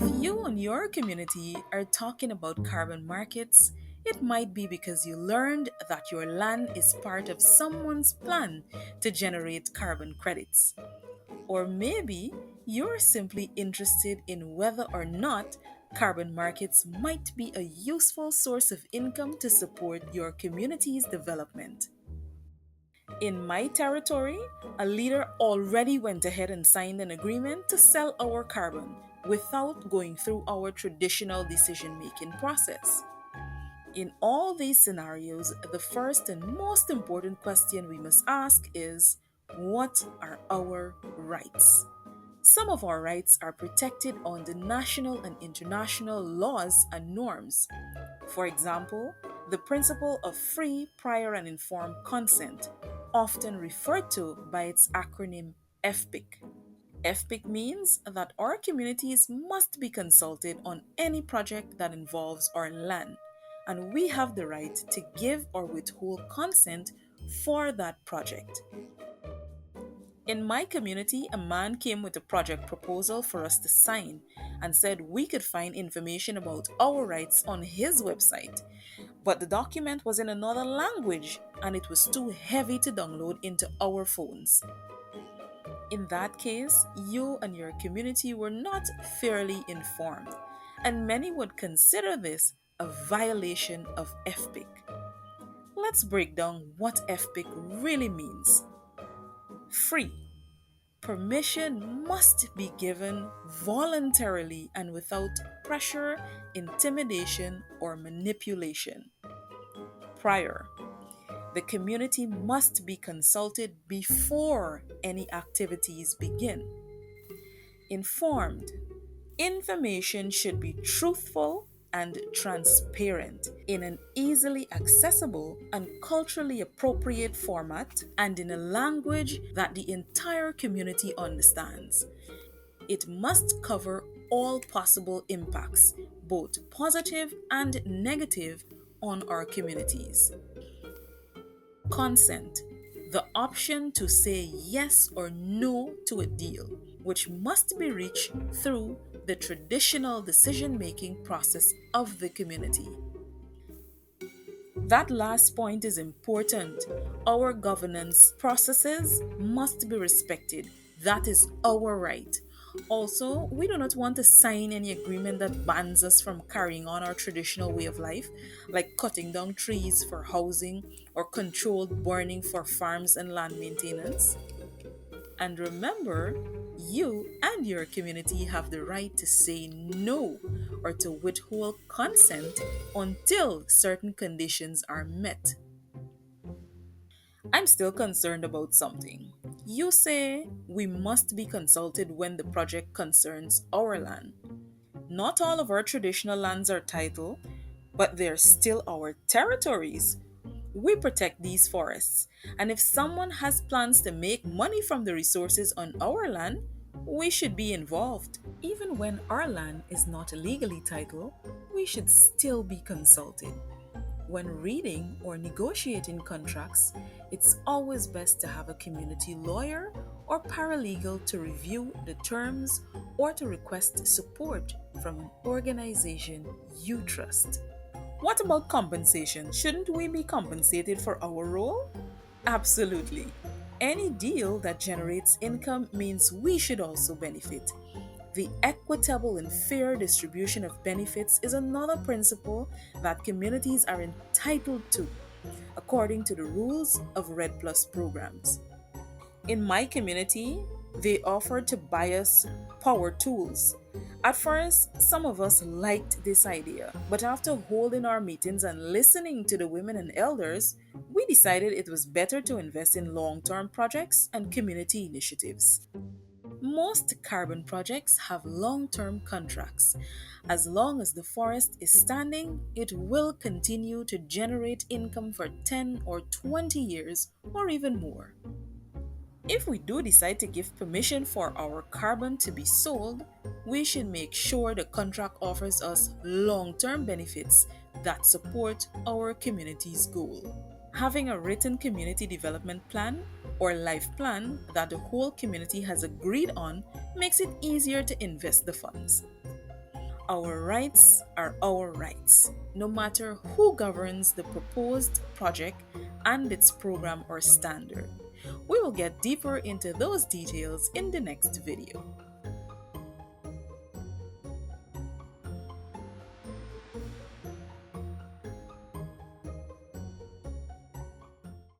If you and your community are talking about carbon markets, it might be because you learned that your land is part of someone's plan to generate carbon credits. Or maybe you're simply interested in whether or not carbon markets might be a useful source of income to support your community's development. In my territory, a leader already went ahead and signed an agreement to sell our carbon without going through our traditional decision making process. In all these scenarios, the first and most important question we must ask is, what are our rights? Some of our rights are protected under national and international laws and norms. For example, the principle of free, prior, and informed consent, often referred to by its acronym FPIC. FPIC means that our communities must be consulted on any project that involves our land, and we have the right to give or withhold consent for that project. In my community, a man came with a project proposal for us to sign and said we could find information about our rights on his website. But the document was in another language and it was too heavy to download into our phones. In that case, you and your community were not fairly informed, and many would consider this a violation of FPIC. Let's break down what FPIC really means. Free. Permission must be given voluntarily and without pressure, intimidation, or manipulation. Prior. The community must be consulted before any activities begin. Informed. Information should be truthful and transparent in an easily accessible and culturally appropriate format and in a language that the entire community understands. It must cover all possible impacts, both positive and negative, on our communities. Consent, the option to say yes or no to a deal, which must be reached through the traditional decision making process of the community. That last point is important. Our governance processes must be respected. That is our right. Also, we do not want to sign any agreement that bans us from carrying on our traditional way of life, like cutting down trees for housing or controlled burning for farms and land maintenance. And remember, you and your community have the right to say no or to withhold consent until certain conditions are met. I'm still concerned about something. You say we must be consulted when the project concerns our land. Not all of our traditional lands are titled, but they're still our territories. We protect these forests, and if someone has plans to make money from the resources on our land, we should be involved. Even when our land is not legally titled, we should still be consulted. When reading or negotiating contracts, it's always best to have a community lawyer or paralegal to review the terms or to request support from an organization you trust. What about compensation? Shouldn't we be compensated for our role? Absolutely. Any deal that generates income means we should also benefit. The equitable and fair distribution of benefits is another principle that communities are entitled to, according to the rules of Red Plus programs. In my community, they offered to buy us power tools. At first, some of us liked this idea, but after holding our meetings and listening to the women and elders, we decided it was better to invest in long term projects and community initiatives. Most carbon projects have long term contracts. As long as the forest is standing, it will continue to generate income for 10 or 20 years or even more. If we do decide to give permission for our carbon to be sold, we should make sure the contract offers us long term benefits that support our community's goal. Having a written community development plan or life plan that the whole community has agreed on makes it easier to invest the funds. Our rights are our rights, no matter who governs the proposed project and its program or standard. We will get deeper into those details in the next video.